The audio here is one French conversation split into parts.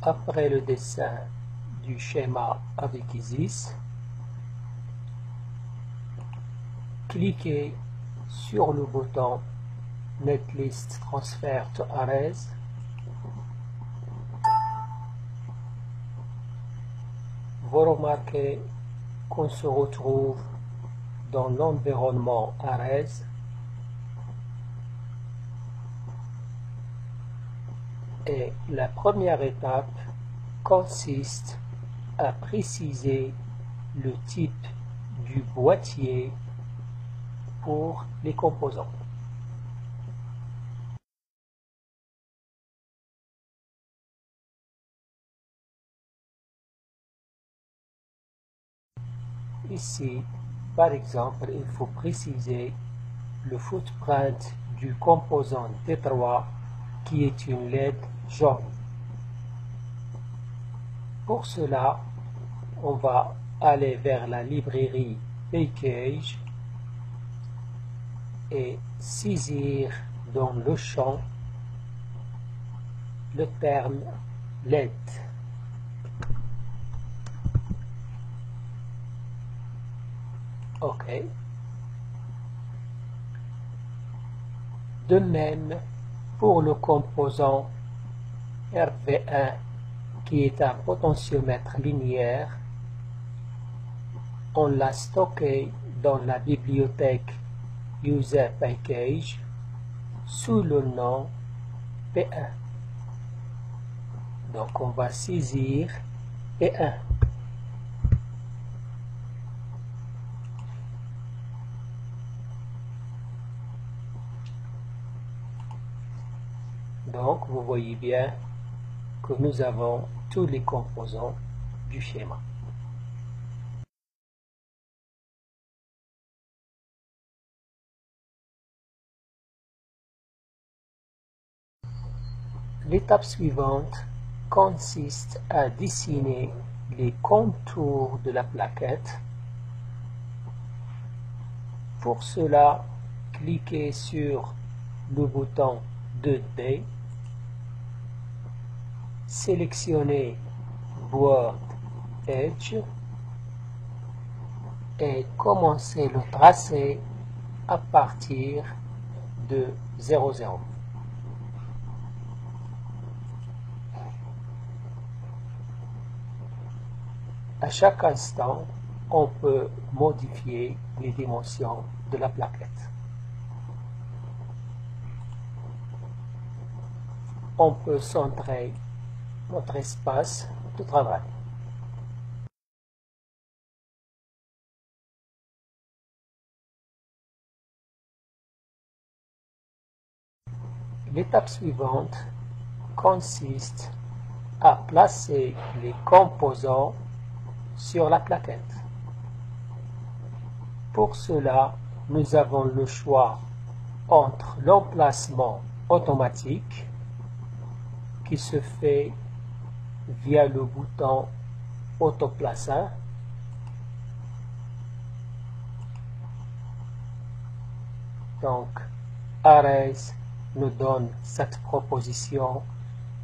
Après le dessin du schéma avec ISIS, cliquez sur le bouton Netlist Transfer to Arrays. Vous remarquez qu'on se retrouve dans l'environnement Arrays et la première étape consiste à préciser le type du boîtier pour les composants. Ici, par exemple, il faut préciser le footprint du composant D3 qui est une LED jaune. Pour cela, on va aller vers la librairie Package et saisir dans le champ le terme LED. OK. De même pour le composant RV1 qui est un potentiomètre linéaire, on l'a stocké dans la bibliothèque User Package sous le nom P1. Donc on va saisir P1. Donc vous voyez bien que nous avons tous les composants du schéma. L'étape suivante consiste à dessiner les contours de la plaquette. Pour cela, cliquez sur le bouton 2D, sélectionnez Board Edge et commencez le tracé à partir de 00. À chaque instant, on peut modifier les dimensions de la plaquette. On peut centrer notre espace de travail. L'étape suivante consiste à placer les composants sur la plaquette. Pour cela, nous avons le choix entre l'emplacement automatique qui se fait via le bouton Autoplacer donc Arrays nous donne cette proposition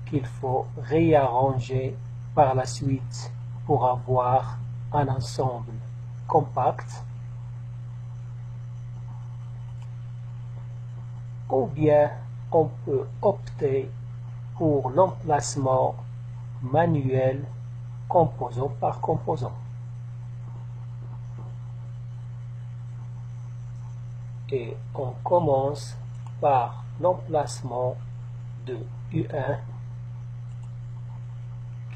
qu'il faut réarranger par la suite pour avoir un ensemble compact, ou bien on peut opter pour l'emplacement manuel composant par composant. Et on commence par l'emplacement de U1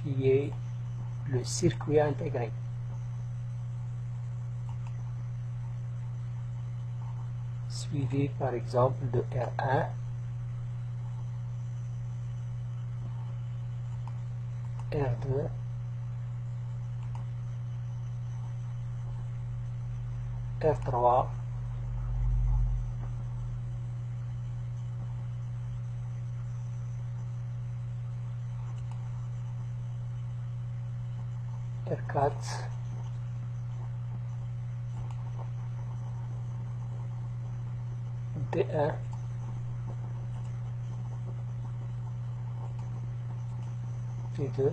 qui est le circuit intégré. Suivi par exemple de R1, R2, R3, R4, D1, T2.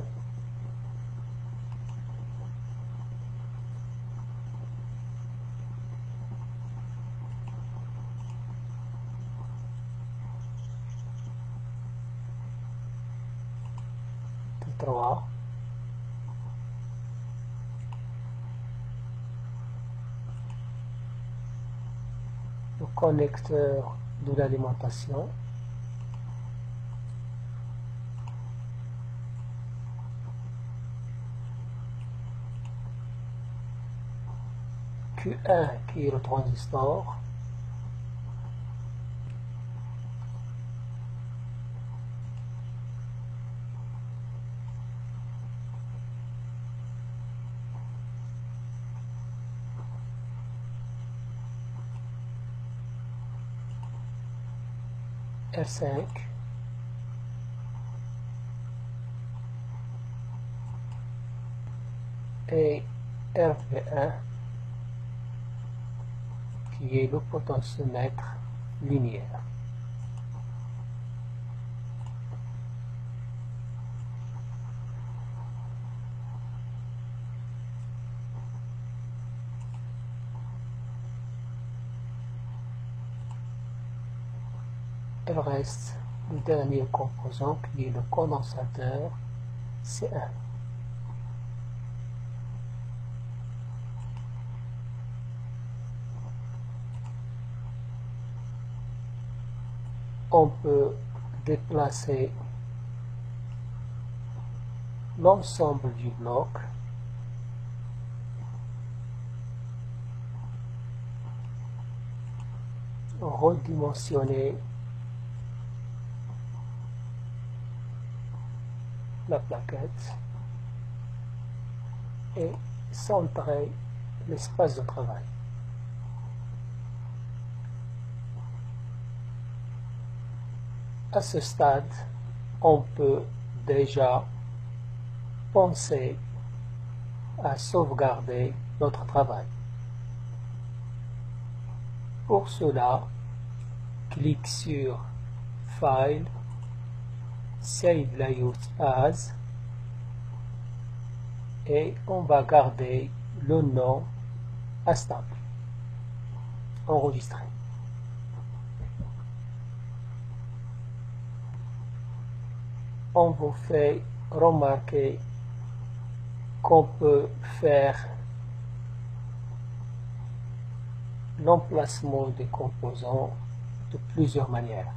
T3. Le connecteur de l'alimentation. Q1 qui est le transistor. R5 et RV1 qui est le potentiomètre linéaire. Il reste le dernier composant qui est le condensateur C1. On peut déplacer l'ensemble du bloc redimensionner la plaquette et centrer l'espace de travail. À ce stade, on peut déjà penser à sauvegarder notre travail. Pour cela, clique sur File, Save Layout As et on va garder le nom à stable. Enregistrer. On vous fait remarquer qu'on peut faire l'emplacement des composants de plusieurs manières.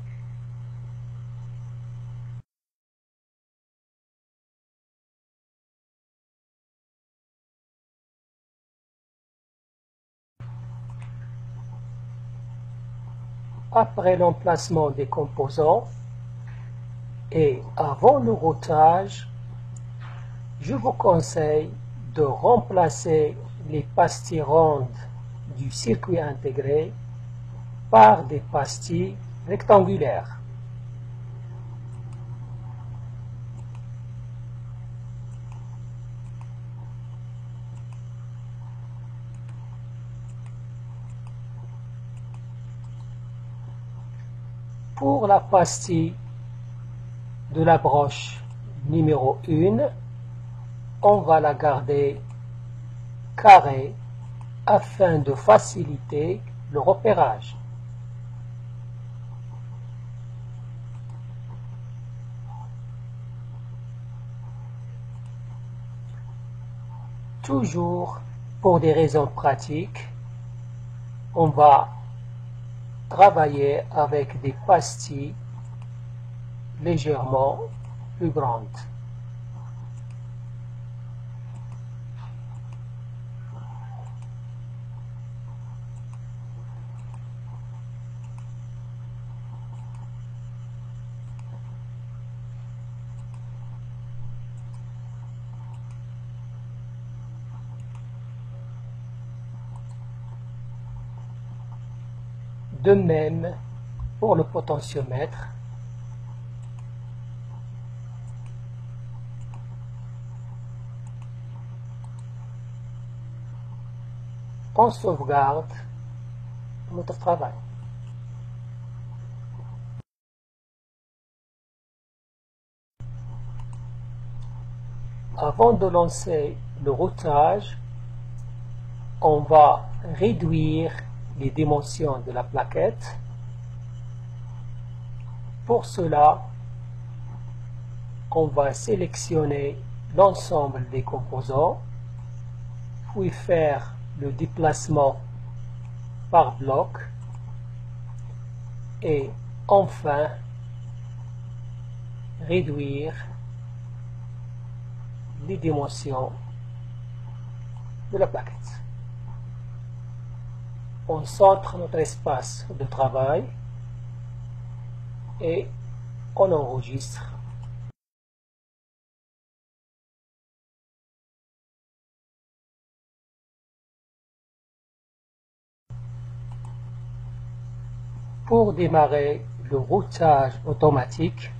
Après l'emplacement des composants et avant le routage, je vous conseille de remplacer les pastilles rondes du circuit intégré par des pastilles rectangulaires. Pour la pastille de la broche numéro 1, on va la garder carrée afin de faciliter le repérage. Toujours pour des raisons pratiques, on va travailler avec des pastilles légèrement plus grandes. De même pour le potentiomètre. On sauvegarde notre travail. Avant de lancer le routage, on va réduire les dimensions de la plaquette. Pour cela, on va sélectionner l'ensemble des composants, puis faire le déplacement par bloc et enfin réduire les dimensions de la plaquette. On centre notre espace de travail et on enregistre. Pour démarrer le routage automatique,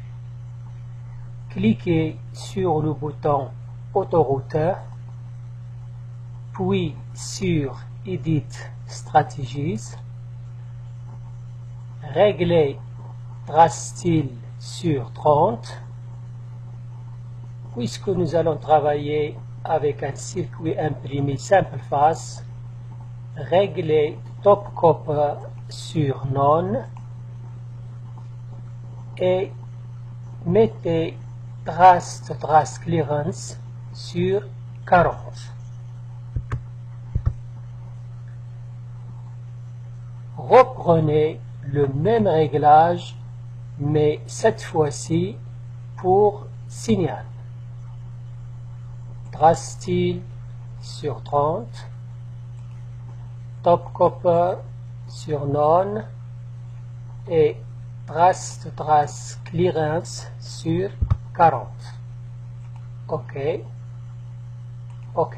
cliquez sur le bouton Autorouteur, puis sur Edit Strategies, réglez Trace Style sur 30. Puisque nous allons travailler avec un circuit imprimé simple face, réglez Top Copper sur None et mettez Trace Clearance sur 40. Reprenez le même réglage, mais cette fois-ci pour signal. Trace Style sur 30, Top Copper sur None et Trace Clearance sur 40. OK. OK.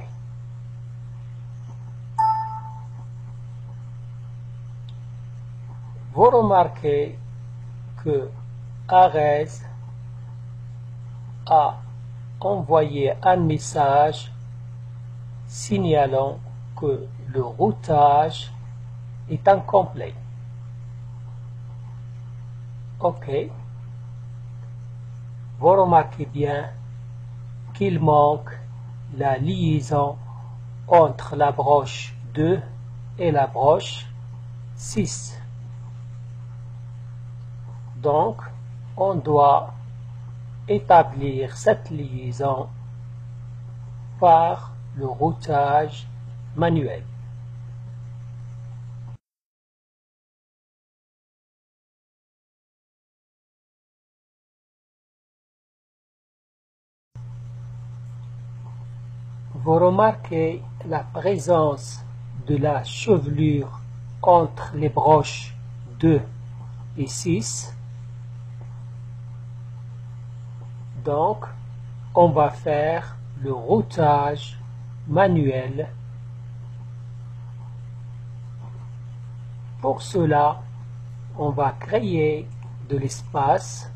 Vous remarquez que Arez a envoyé un message signalant que le routage est incomplet. OK. Vous remarquez bien qu'il manque la liaison entre la broche 2 et la broche 6. Donc, on doit établir cette liaison par le routage manuel. Vous remarquez la présence de la chevelure entre les broches 2 et 6. Donc, on va faire le routage manuel. Pour cela, on va créer de l'espace.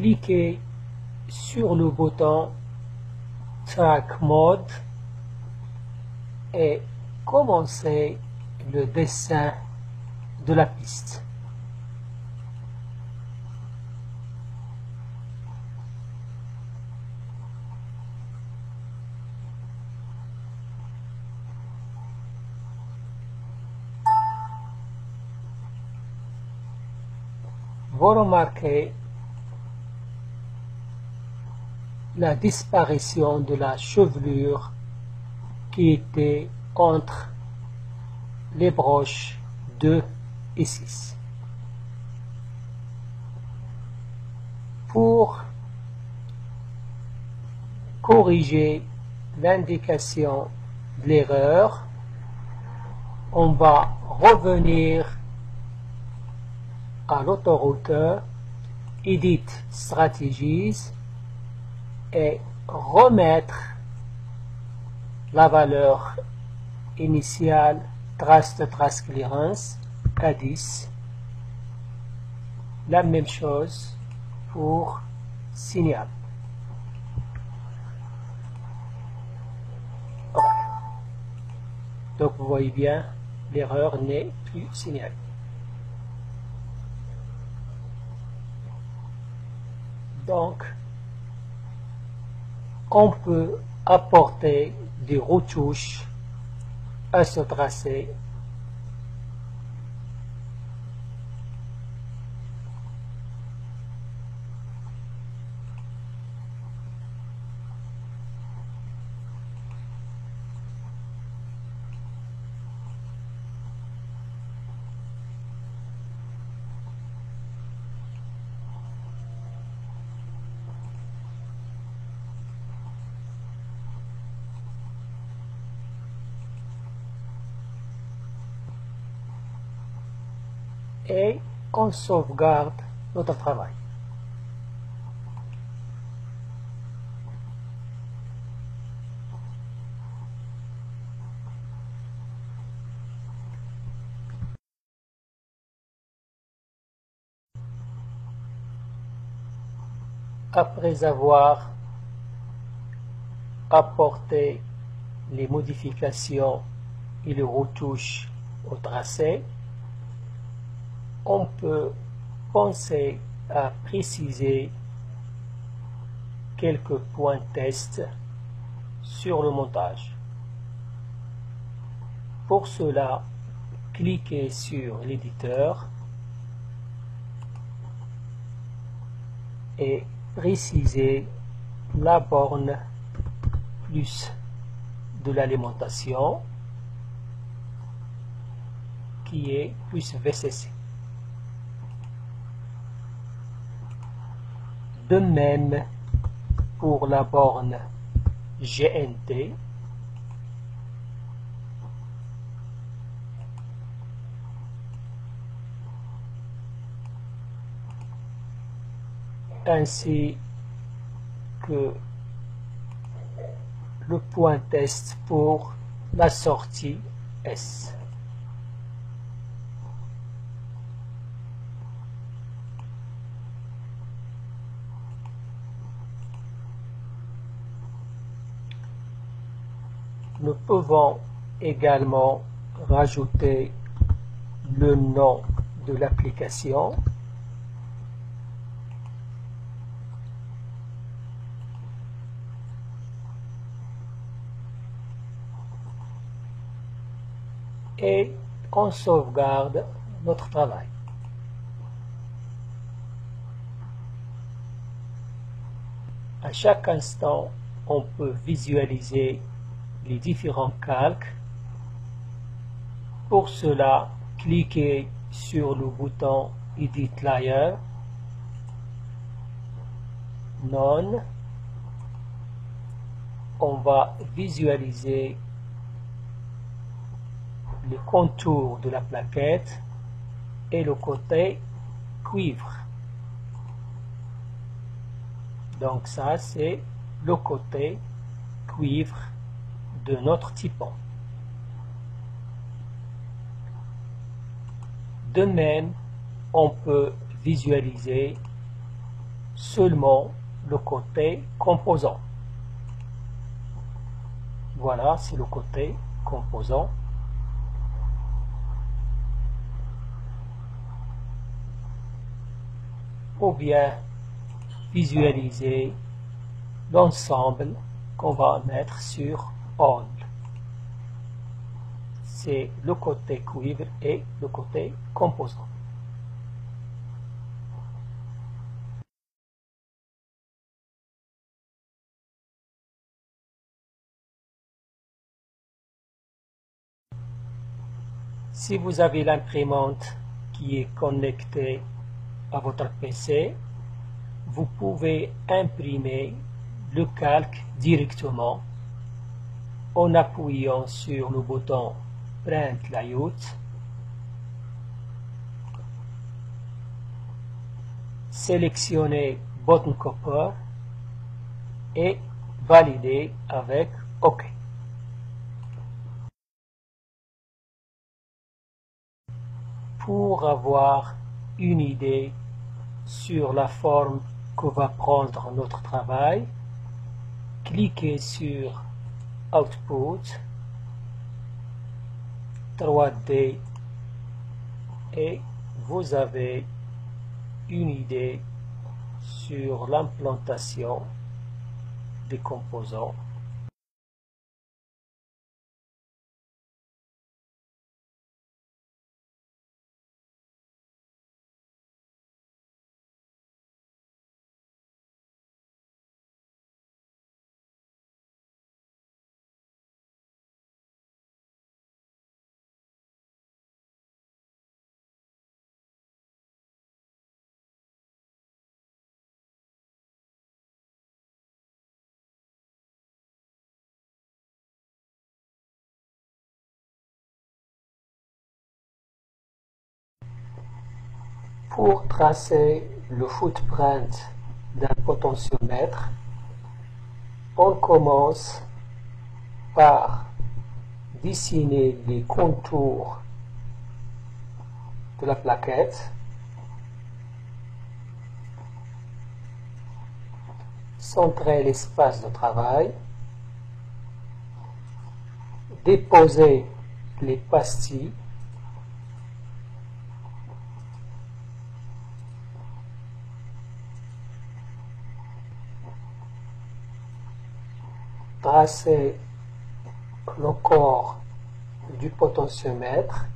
Cliquez sur le bouton Track Mode et commencez le dessin de la piste. Vous remarquez la disparition de la chevelure qui était entre les broches 2 et 6. Pour corriger l'indication de l'erreur, on va revenir à l'autorouteur, Edit Strategies et remettre la valeur initial, trace de trace clearance à 10. La même chose pour signal. Donc vous voyez bien, l'erreur n'est plus signalée. Donc, on peut apporter des retouches à ce tracé. Et on sauvegarde notre travail. Après avoir apporté les modifications et les retouches au tracé, on peut penser à préciser quelques points test sur le montage. Pour cela, cliquez sur l'éditeur et précisez la borne plus de l'alimentation qui est plus VCC. De même pour la borne GNT, ainsi que le point test pour la sortie S. Nous pouvons également rajouter le nom de l'application et on sauvegarde notre travail. À chaque instant, on peut visualiser les différents calques. Pour cela, cliquez sur le bouton Edit Layer, None. On va visualiser les contours de la plaquette et le côté cuivre. Donc ça, c'est le côté cuivre de notre typon. De même, on peut visualiser seulement le côté composant. Voilà, c'est le côté composant. Ou bien visualiser l'ensemble qu'on va mettre sur All. C'est le côté cuivre et le côté composant. Si vous avez l'imprimante qui est connectée à votre PC, vous pouvez imprimer le calque directement en appuyant sur le bouton Print Layout, sélectionnez Button Copper et valider avec OK. Pour avoir une idée sur la forme que va prendre notre travail, cliquez sur Output 3D et vous avez une idée sur l'implantation des composants. Pour tracer le footprint d'un potentiomètre, on commence par dessiner les contours de la plaquette, centrer l'espace de travail, déposer les pastilles, tracer le corps du potentiomètre,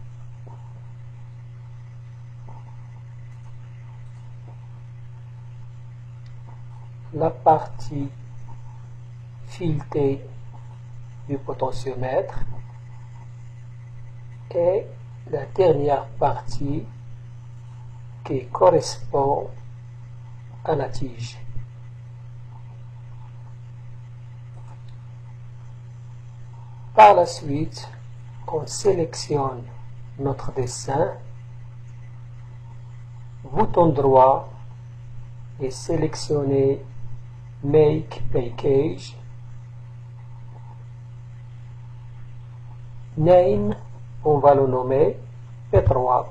la partie filetée du potentiomètre et la dernière partie qui correspond à la tige. Par la suite, on sélectionne notre dessin, bouton droit et sélectionnez Make Package. Name, on va le nommer P3.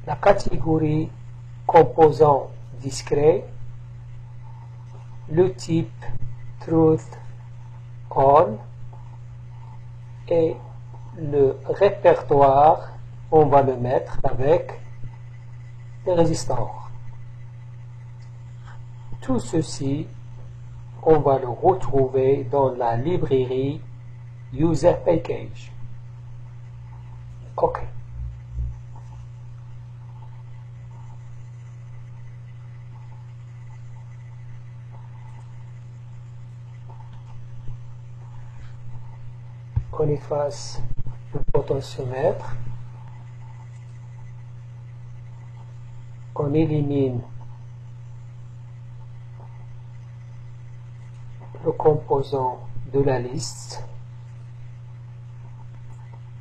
La catégorie composant discret, le type Truth On et le répertoire, on va le mettre avec les résistors. Tout ceci, on va le retrouver dans la librairie User Package. OK. On efface le potentiomètre. On élimine le composant de la liste.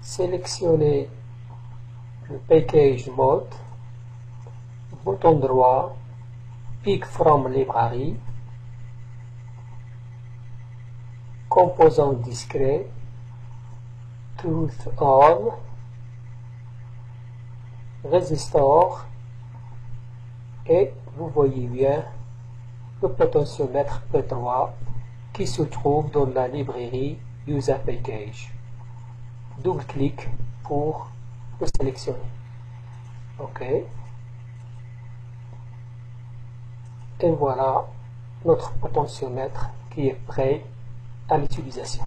Sélectionnez le Package Mode, bouton droit, Pick from Library, composant discret, Truth On, résistor, et vous voyez bien le potentiomètre P3 qui se trouve dans la librairie User Package. Double-clic pour le sélectionner. OK. Et voilà notre potentiomètre qui est prêt à l'utilisation.